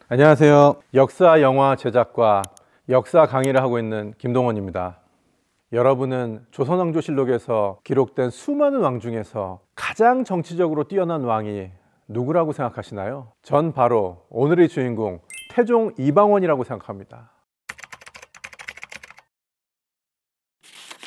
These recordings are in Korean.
안녕하세요. 역사 영화 제작과 역사 강의를 하고 있는 김동원입니다. 여러분은 조선왕조실록에서 기록된 수많은 왕 중에서 가장 정치적으로 뛰어난 왕이 누구라고 생각하시나요? 전 바로 오늘의 주인공 태종 이방원이라고 생각합니다.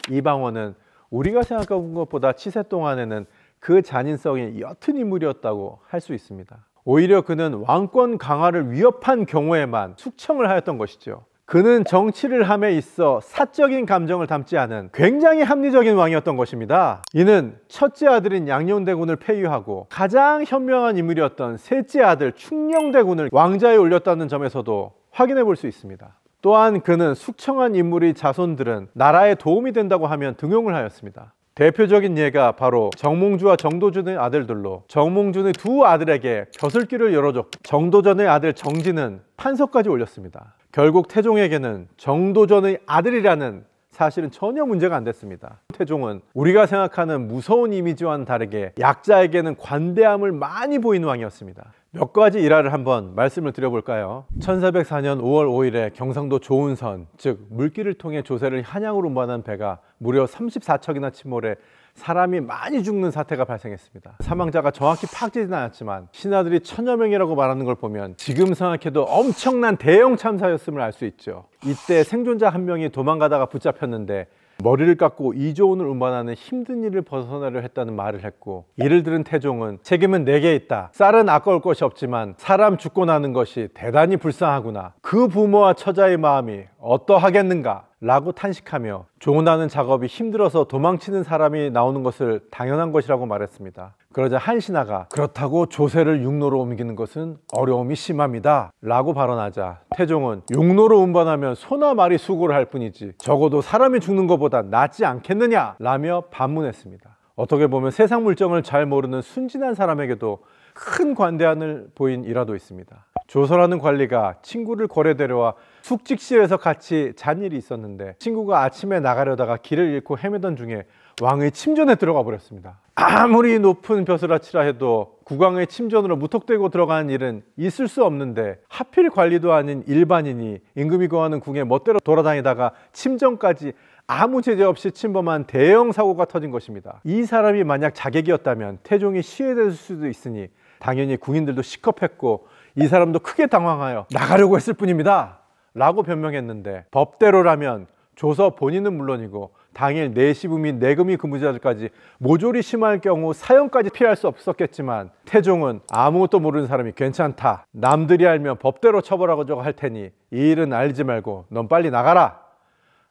이방원은 우리가 생각하는 것보다 치세 동안에는 그 잔인성이 옅은 인물이었다고 할 수 있습니다. 오히려 그는 왕권 강화를 위협한 경우에만 숙청을 하였던 것이죠. 그는 정치를 함에 있어 사적인 감정을 담지 않은 굉장히 합리적인 왕이었던 것입니다. 이는 첫째 아들인 양녕대군을 폐위하고 가장 현명한 인물이었던 셋째 아들 충녕대군을 왕좌에 올렸다는 점에서도 확인해 볼 수 있습니다. 또한 그는 숙청한 인물의 자손들은 나라에 도움이 된다고 하면 등용을 하였습니다. 대표적인 예가 바로 정몽주와 정도전의 아들들로 정몽준의 두 아들에게 벼슬길을 열어줬고 정도전의 아들 정진은 판서까지 올렸습니다. 결국 태종에게는 정도전의 아들이라는 사실은 전혀 문제가 안 됐습니다. 태종은 우리가 생각하는 무서운 이미지와는 다르게 약자에게는 관대함을 많이 보이는 왕이었습니다. 몇 가지 일화를 한번 말씀을 드려볼까요? 1404년 5월 5일에 경상도 조은선, 즉 물길을 통해 조세를 한양으로 운반한 배가 무려 34척이나 침몰해 사람이 많이 죽는 사태가 발생했습니다. 사망자가 정확히 파악되지는 않았지만 신하들이 1000여 명이라고 말하는 걸 보면 지금 생각해도 엄청난 대형 참사였음을 알 수 있죠. 이때 생존자 한 명이 도망가다가 붙잡혔는데 머리를 깎고 이조원을 운반하는 힘든 일을 벗어나려 했다는 말을 했고, 이를 들은 태종은 책임은 내게 있다. 쌀은 아까울 것이 없지만 사람 죽고 나는 것이 대단히 불쌍하구나. 그 부모와 처자의 마음이 어떠하겠는가? 라고 탄식하며 조운하는 작업이 힘들어서 도망치는 사람이 나오는 것을 당연한 것이라고 말했습니다. 그러자 한 신하가 그렇다고 조세를 육로로 옮기는 것은 어려움이 심합니다 라고 발언하자 태종은 육로로 운반하면 소나 말이 수고를 할 뿐이지 적어도 사람이 죽는 것보다 낫지 않겠느냐 라며 반문했습니다. 어떻게 보면 세상 물정을 잘 모르는 순진한 사람에게도 큰 관대함을 보인 일화도 있습니다. 조서라는 관리가 친구를 거래 데려와 숙직실에서 같이 잔 일이 있었는데 친구가 아침에 나가려다가 길을 잃고 헤매던 중에 왕의 침전에 들어가 버렸습니다. 아무리 높은 벼슬아치라 해도 국왕의 침전으로 무턱대고 들어가는 일은 있을 수 없는데 하필 관리도 아닌 일반인이 임금이 거하는 궁에 멋대로 돌아다니다가 침전까지 아무 제재 없이 침범한 대형 사고가 터진 것입니다. 이 사람이 만약 자객이었다면 태종이 시해될 수도 있으니 당연히 궁인들도 시겁했고 이 사람도 크게 당황하여 나가려고 했을 뿐입니다 라고 변명했는데, 법대로라면 조서 본인은 물론이고 당일 내시부 및 내금위 근무자들까지 모조리 심할 경우 사형까지 피할 수 없었겠지만 태종은 아무것도 모르는 사람이 괜찮다, 남들이 알면 법대로 처벌하고자 할 테니 이 일은 알지 말고 넌 빨리 나가라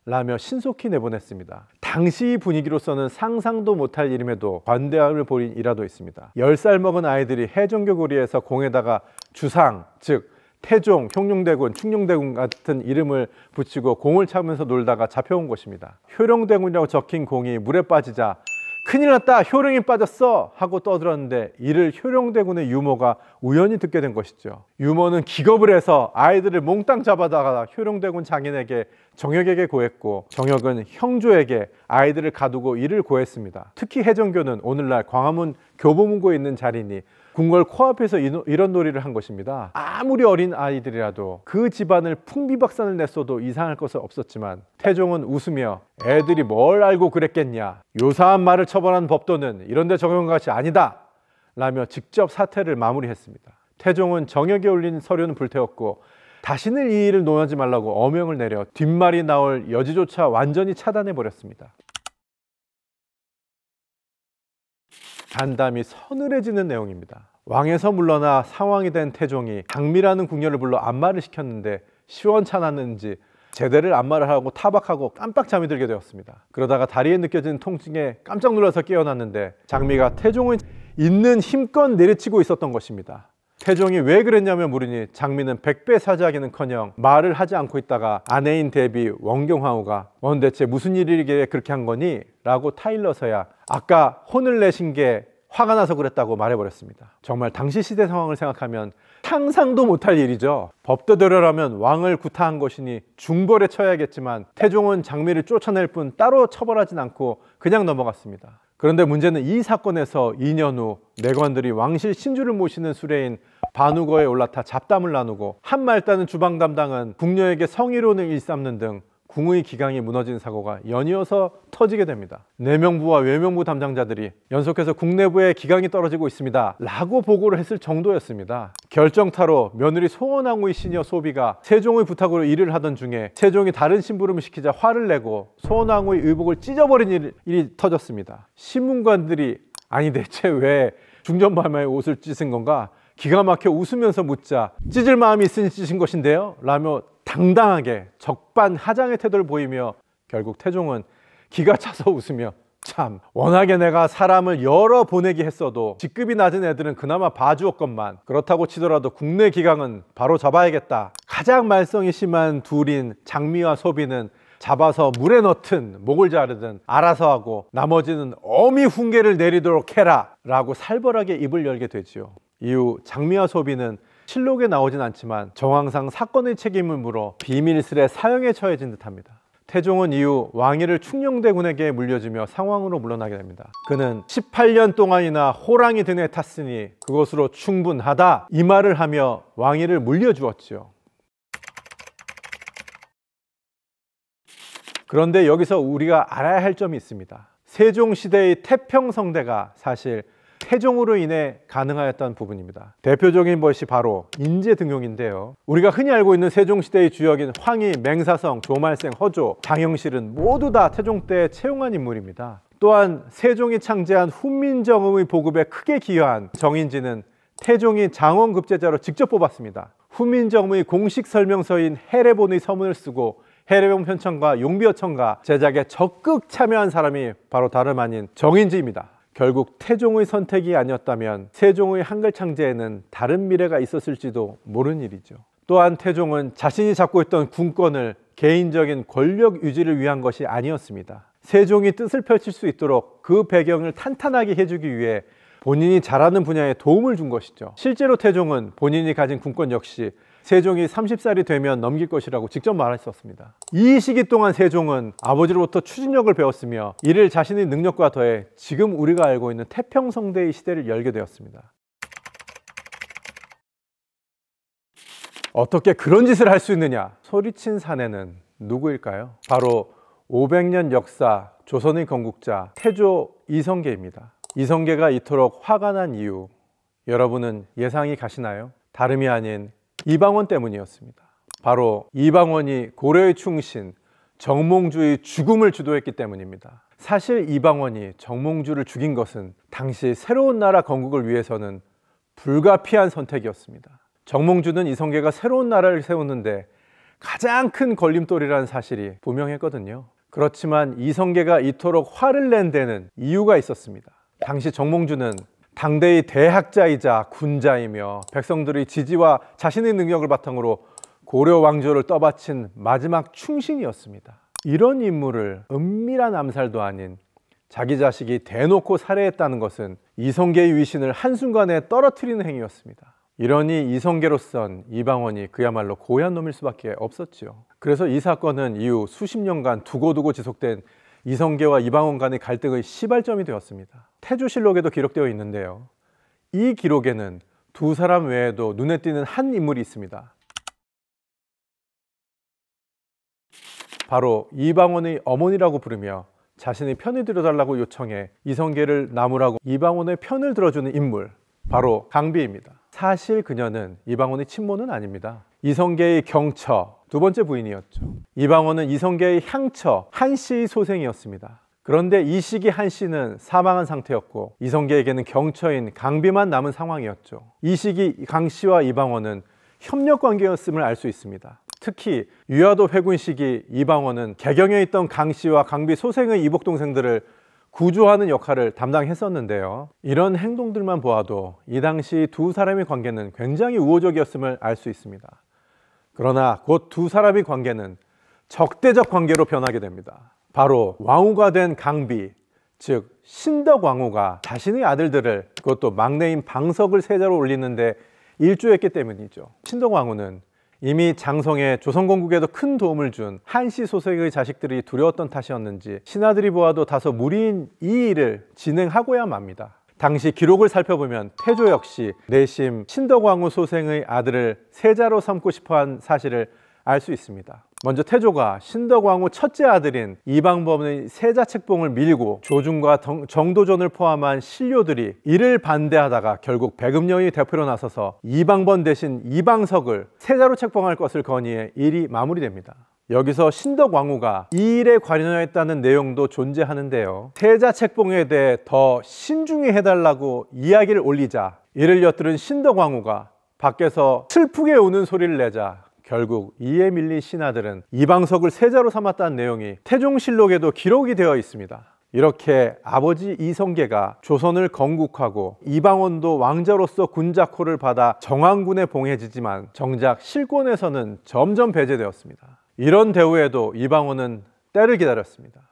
라며 신속히 내보냈습니다. 당시 분위기로서는 상상도 못할 일임에도 관대함을 보인 일화도 있습니다. 10살 먹은 아이들이 해종교 고리에서 공에다가 주상, 즉 태종, 형룡대군, 충룡대군 같은 이름을 붙이고 공을 차면서 놀다가 잡혀온 것입니다. 효령대군이라고 적힌 공이 물에 빠지자 큰일 났다, 효령이 빠졌어 하고 떠들었는데 이를 효령대군의 유모가 우연히 듣게 된 것이죠. 유모는 기겁을 해서 아이들을 몽땅 잡아다가 효령대군 장인에게 정역에게 고했고 정역은 형조에게 아이들을 가두고 이를 고했습니다. 특히 해정교는 오늘날 광화문 교보문고에 있는 자리니 궁궐 코앞에서 이런 놀이를 한 것입니다. 아무리 어린 아이들이라도 그 집안을 풍비박산을 냈어도 이상할 것은 없었지만 태종은 웃으며 애들이 뭘 알고 그랬겠냐, 요사한 말을 처벌하는 법도는 이런 데 적용한 것이 아니다 라며 직접 사태를 마무리했습니다. 태종은 정역에 올린 서류는 불태웠고 다시는 이 일을 논하지 말라고 어명을 내려 뒷말이 나올 여지조차 완전히 차단해 버렸습니다. 단담이 서늘해지는 내용입니다. 왕에서 물러나 상왕이 된 태종이 장미라는 궁녀를 불러 안마를 시켰는데 시원찮았는지 제대를 안마를 하고 타박하고 깜빡 잠이 들게 되었습니다. 그러다가 다리에 느껴지는 통증에 깜짝 놀라서 깨어났는데 장미가 태종을 있는 힘껏 내리치고 있었던 것입니다. 태종이 왜 그랬냐며 물으니 장미는 백배 사죄하기는커녕 말을 하지 않고 있다가 아내인 대비 원경황후가 넌 대체 무슨 일이기에 그렇게 한 거니? 라고 타일러서야 아까 혼을 내신 게 화가 나서 그랬다고 말해버렸습니다. 정말 당시 시대 상황을 생각하면 상상도 못할 일이죠. 법대로라면 왕을 구타한 것이니 중벌에 처해야겠지만 태종은 장미를 쫓아낼 뿐 따로 처벌하진 않고 그냥 넘어갔습니다. 그런데 문제는 이 사건에서 2년 후 내관들이 왕실 신주를 모시는 수레인 반우거에 올라타 잡담을 나누고 한말따는 주방 담당은 궁녀에게 성희론을 일삼는 등 궁의 기강이 무너진 사고가 연이어서 터지게 됩니다. 내명부와 외명부 담당자들이 연속해서 국내부의 기강이 떨어지고 있습니다 라고 보고를 했을 정도였습니다. 결정타로 며느리 송원왕후의 시녀 소비가 세종의 부탁으로 일을 하던 중에 세종이 다른 심부름을 시키자 화를 내고 송원왕후의 의복을 찢어버린 일이 터졌습니다. 신문관들이 아니 대체 왜 중전발매의 옷을 찢은 건가? 기가 막혀 웃으면서 묻자 찢을 마음이 있으니 찢은 것인데요 라며 당당하게 적반하장의 태도를 보이며 결국 태종은 기가 차서 웃으며 참 워낙에 내가 사람을 여러 보내기 했어도 직급이 낮은 애들은 그나마 봐주었건만 그렇다고 치더라도 국내 기강은 바로 잡아야겠다. 가장 말썽이 심한 둘인 장미와 소비는 잡아서 물에 넣든 목을 자르든 알아서 하고 나머지는 어미 훈계를 내리도록 해라 라고 살벌하게 입을 열게 되지요. 이후 장미와 소비는 실록에 나오진 않지만 정황상 사건의 책임을 물어 비밀스레 사형에 처해진 듯합니다. 태종은 이후 왕위를 충녕대군에게 물려주며 상왕으로 물러나게 됩니다. 그는 18년 동안이나 호랑이 등에 탔으니 그것으로 충분하다 이 말을 하며 왕위를 물려주었지요. 그런데 여기서 우리가 알아야 할 점이 있습니다. 세종시대의 태평성대가 사실 태종으로 인해 가능하였던 부분입니다. 대표적인 것이 바로 인재등용인데요. 우리가 흔히 알고 있는 세종시대의 주역인 황희, 맹사성, 조말생, 허조, 장영실은 모두 다 태종 때 채용한 인물입니다. 또한 세종이 창제한 훈민정음의 보급에 크게 기여한 정인지는 태종이 장원급제자로 직접 뽑았습니다. 훈민정음의 공식 설명서인 해례본의 서문을 쓰고 해례본 편찬과 용비어천가 제작에 적극 참여한 사람이 바로 다름 아닌 정인지입니다. 결국 태종의 선택이 아니었다면 세종의 한글 창제에는 다른 미래가 있었을지도 모르는 일이죠. 또한 태종은 자신이 잡고 있던 군권을 개인적인 권력 유지를 위한 것이 아니었습니다. 세종이 뜻을 펼칠 수 있도록 그 배경을 탄탄하게 해주기 위해 본인이 잘하는 분야에 도움을 준 것이죠. 실제로 태종은 본인이 가진 군권 역시 세종이 30살이 되면 넘길 것이라고 직접 말했었습니다. 이 시기 동안 세종은 아버지로부터 추진력을 배웠으며 이를 자신의 능력과 더해 지금 우리가 알고 있는 태평성대의 시대를 열게 되었습니다. 어떻게 그런 짓을 할 수 있느냐? 소리친 사내는 누구일까요? 바로 500년 역사 조선의 건국자 태조 이성계입니다. 이성계가 이토록 화가 난 이유 여러분은 예상이 가시나요? 다름이 아닌 이방원 때문이었습니다. 바로 이방원이 고려의 충신 정몽주의 죽음을 주도했기 때문입니다. 사실 이방원이 정몽주를 죽인 것은 당시 새로운 나라 건국을 위해서는 불가피한 선택이었습니다. 정몽주는 이성계가 새로운 나라를 세우는데 가장 큰 걸림돌이라는 사실이 분명했거든요. 그렇지만 이성계가 이토록 화를 낸 데는 이유가 있었습니다. 당시 정몽주는 당대의 대학자이자 군자이며 백성들의 지지와 자신의 능력을 바탕으로 고려 왕조를 떠받친 마지막 충신이었습니다. 이런 인물을 은밀한 암살도 아닌 자기 자식이 대놓고 살해했다는 것은 이성계의 위신을 한순간에 떨어뜨리는 행위였습니다. 이러니 이성계로선 이방원이 그야말로 고얀 놈일 수밖에 없었죠. 그래서 이 사건은 이후 수십 년간 두고두고 지속된 이성계와 이방원 간의 갈등의 시발점이 되었습니다. 태조실록에도 기록되어 있는데요. 이 기록에는 두 사람 외에도 눈에 띄는 한 인물이 있습니다. 바로 이방원의 어머니라고 부르며 자신의 편을 들어달라고 요청해 이성계를 나무라고 이방원의 편을 들어주는 인물, 바로 강비입니다. 사실 그녀는 이방원의 친모는 아닙니다. 이성계의 경처, 두 번째 부인이었죠. 이방원은 이성계의 향처, 한씨의 소생이었습니다. 그런데 이 시기 한씨는 사망한 상태였고 이성계에게는 경처인 강비만 남은 상황이었죠. 이 시기 강씨와 이방원은 협력관계였음을 알 수 있습니다. 특히 유화도 회군 시기 이방원은 개경에 있던 강씨와 강비 소생의 이복 동생들을 구조하는 역할을 담당했었는데요. 이런 행동들만 보아도 이 당시 두 사람의 관계는 굉장히 우호적이었음을 알 수 있습니다. 그러나 곧 두 사람의 관계는 적대적 관계로 변하게 됩니다. 바로 왕후가 된 강비, 즉 신덕왕후가 자신의 아들들을, 그것도 막내인 방석을 세자로 올리는데 일조했기 때문이죠. 신덕왕후는 이미 장성에 조선건국에도 큰 도움을 준 한씨 소생의 자식들이 두려웠던 탓이었는지 신하들이 보아도 다소 무리인 이 일을 진행하고야 맙니다. 당시 기록을 살펴보면 태조 역시 내심 신덕왕후 소생의 아들을 세자로 삼고 싶어한 사실을 알 수 있습니다. 먼저 태조가 신덕왕후 첫째 아들인 이방범의 세자 책봉을 밀고 조준과 정도전을 포함한 신료들이 이를 반대하다가 결국 배금령이 대표로 나서서 이방범 대신 이방석을 세자로 책봉할 것을 건의해 일이 마무리됩니다. 여기서 신덕왕후가 이 일에 관여했다는 내용도 존재하는데요. 세자 책봉에 대해 더 신중히 해달라고 이야기를 올리자 이를 엿들은 신덕왕후가 밖에서 슬프게 우는 소리를 내자 결국 이에 밀린 신하들은 이방석을 세자로 삼았다는 내용이 태종실록에도 기록이 되어 있습니다. 이렇게 아버지 이성계가 조선을 건국하고 이방원도 왕자로서 군자코를 받아 정왕군에 봉해지지만 정작 실권에서는 점점 배제되었습니다. 이런 대우에도 이방원은 때를 기다렸습니다.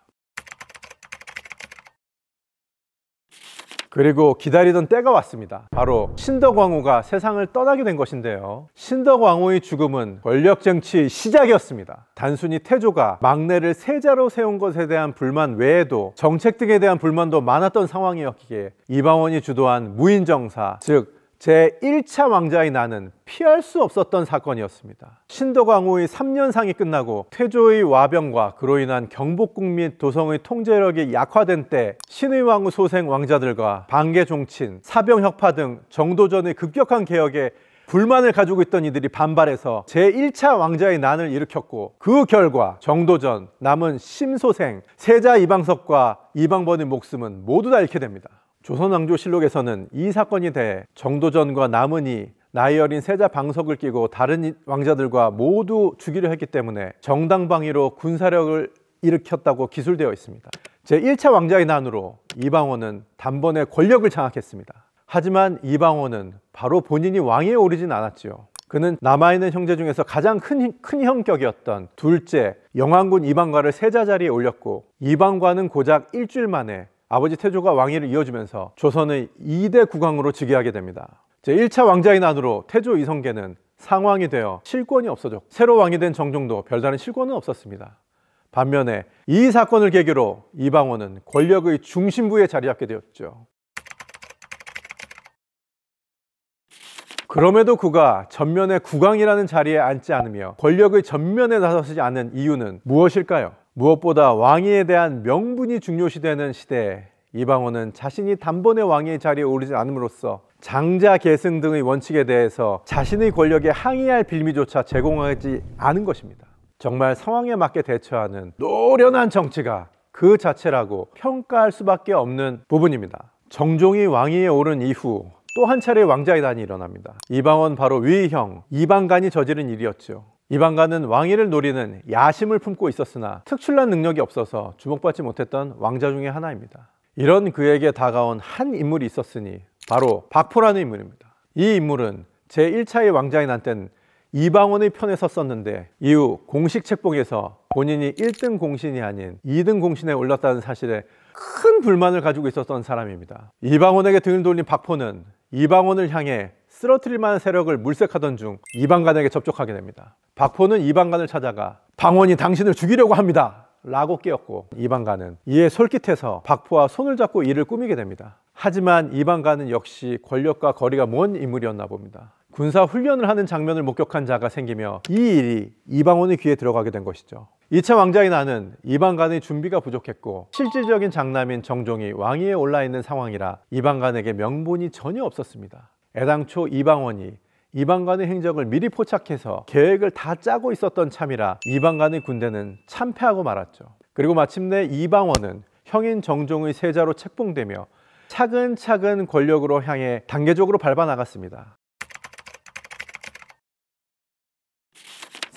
그리고 기다리던 때가 왔습니다. 바로 신덕왕후가 세상을 떠나게 된 것인데요. 신덕왕후의 죽음은 권력쟁취의 시작이었습니다. 단순히 태조가 막내를 세자로 세운 것에 대한 불만 외에도 정책 등에 대한 불만도 많았던 상황이었기에 이방원이 주도한 무인정사, 즉 제1차 왕자의 난은 피할 수 없었던 사건이었습니다. 신덕왕후의 3년상이 끝나고 태조의 와병과 그로 인한 경복궁 및 도성의 통제력이 약화된 때 신의 왕후 소생 왕자들과 반개 종친, 사병 혁파 등 정도전의 급격한 개혁에 불만을 가지고 있던 이들이 반발해서 제1차 왕자의 난을 일으켰고 그 결과 정도전, 남은 심소생, 세자 이방석과 이방번의 목숨은 모두 다 잃게 됩니다. 조선왕조실록에서는 이 사건에 대해 정도전과 남은이 나이 어린 세자 방석을 끼고 다른 왕자들과 모두 죽이려 했기 때문에 정당방위로 군사력을 일으켰다고 기술되어 있습니다. 제1차 왕자의 난으로 이방원은 단번에 권력을 장악했습니다. 하지만 이방원은 바로 본인이 왕위에 오르진 않았지요. 그는 남아있는 형제 중에서 가장 큰 형격이었던 둘째 영왕군 이방과를 세자 자리에 올렸고 이방과는 고작 일주일 만에 아버지 태조가 왕위를 이어주면서 조선의 2대 국왕으로 즉위하게 됩니다. 제1차 왕자의 난으로 태조 이성계는 상왕이 되어 실권이 없어졌고 새로 왕이 된 정종도 별다른 실권은 없었습니다. 반면에 이 사건을 계기로 이방원은 권력의 중심부에 자리 잡게 되었죠. 그럼에도 그가 전면에 국왕이라는 자리에 앉지 않으며 권력의 전면에 나서지 않은 이유는 무엇일까요? 무엇보다 왕위에 대한 명분이 중요시되는 시대에 이방원은 자신이 단번에 왕위의 자리에 오르지 않음으로써 장자 계승 등의 원칙에 대해서 자신의 권력에 항의할 빌미조차 제공하지 않은 것입니다. 정말 상황에 맞게 대처하는 노련한 정치가 그 자체라고 평가할 수밖에 없는 부분입니다. 정종이 왕위에 오른 이후 또 한 차례 왕자의 난이 일어납니다. 이방원 바로 위형 이방간이 저지른 일이었죠. 이방간은 왕위를 노리는 야심을 품고 있었으나 특출난 능력이 없어서 주목받지 못했던 왕자 중에 하나입니다. 이런 그에게 다가온 한 인물이 있었으니 바로 박포라는 인물입니다. 이 인물은 제1차의 왕자의 난 때는 이방원의 편에 섰었는데 이후 공식 책봉에서 본인이 1등 공신이 아닌 2등 공신에 올랐다는 사실에 큰 불만을 가지고 있었던 사람입니다. 이방원에게 등을 돌린 박포는 이방원을 향해 쓰러뜨릴 만한 세력을 물색하던 중 이방간에게 접촉하게 됩니다. 박포는 이방간을 찾아가 방원이 당신을 죽이려고 합니다 라고 깨었고 이방간은 이에 솔깃해서 박포와 손을 잡고 이를 꾸미게 됩니다. 하지만 이방간은 역시 권력과 거리가 먼 인물이었나 봅니다. 군사 훈련을 하는 장면을 목격한 자가 생기며 이 일이 이방원의 귀에 들어가게 된 것이죠. 2차 왕자의 난은 이방간의 준비가 부족했고 실질적인 장남인 정종이 왕위에 올라있는 상황이라 이방간에게 명분이 전혀 없었습니다. 애당초 이방원이 이방간의 행적을 미리 포착해서 계획을 다 짜고 있었던 참이라 이방간의 군대는 참패하고 말았죠. 그리고 마침내 이방원은 형인 정종의 세자로 책봉되며 차근차근 권력으로 향해 단계적으로 밟아나갔습니다.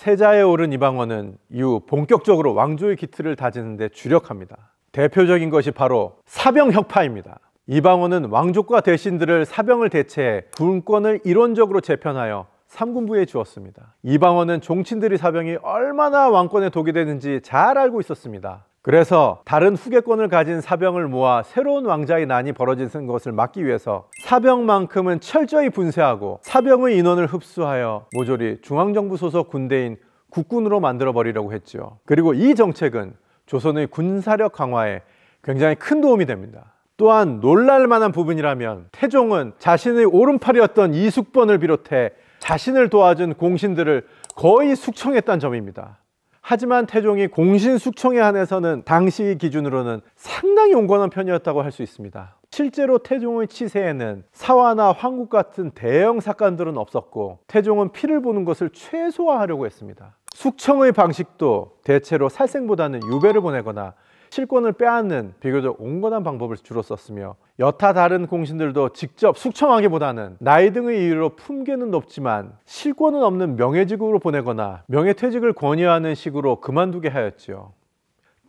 세자에 오른 이방원은 이후 본격적으로 왕조의 기틀을 다지는 데 주력합니다. 대표적인 것이 바로 사병혁파입니다. 이방원은 왕족과 대신들을 사병을 대체해 군권을 이론적으로 재편하여 삼군부에 주었습니다. 이방원은 종친들의 사병이 얼마나 왕권에 독이 되는지 잘 알고 있었습니다. 그래서 다른 후계권을 가진 사병을 모아 새로운 왕자의 난이 벌어지는 것을 막기 위해서 사병만큼은 철저히 분쇄하고 사병의 인원을 흡수하여 모조리 중앙정부 소속 군대인 국군으로 만들어 버리려고 했죠. 그리고 이 정책은 조선의 군사력 강화에 굉장히 큰 도움이 됩니다. 또한 놀랄만한 부분이라면 태종은 자신의 오른팔이었던 이숙번을 비롯해 자신을 도와준 공신들을 거의 숙청했다는 점입니다. 하지만 태종이 공신 숙청에 한해서는 당시 기준으로는 상당히 온건한 편이었다고 할 수 있습니다. 실제로 태종의 치세에는 사화나 황국 같은 대형 사건들은 없었고 태종은 피를 보는 것을 최소화하려고 했습니다. 숙청의 방식도 대체로 살생보다는 유배를 보내거나 실권을 빼앗는 비교적 온건한 방법을 주로 썼으며 여타 다른 공신들도 직접 숙청하기보다는 나이 등의 이유로 품계는 높지만 실권은 없는 명예직으로 보내거나 명예퇴직을 권유하는 식으로 그만두게 하였지요.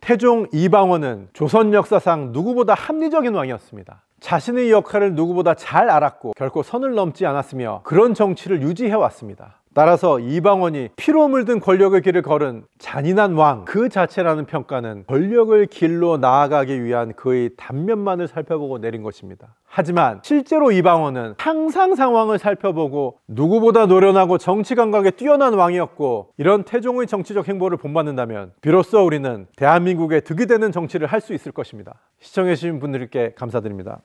태종 이방원은 조선 역사상 누구보다 합리적인 왕이었습니다. 자신의 역할을 누구보다 잘 알았고 결코 선을 넘지 않았으며 그런 정치를 유지해왔습니다. 따라서 이방원이 피로 물든 권력의 길을 걸은 잔인한 왕 그 자체라는 평가는 권력의 길로 나아가기 위한 그의 단면만을 살펴보고 내린 것입니다. 하지만 실제로 이방원은 항상 상황을 살펴보고 누구보다 노련하고 정치 감각에 뛰어난 왕이었고, 이런 태종의 정치적 행보를 본받는다면 비로소 우리는 대한민국의 득이 되는 정치를 할 수 있을 것입니다. 시청해주신 분들께 감사드립니다.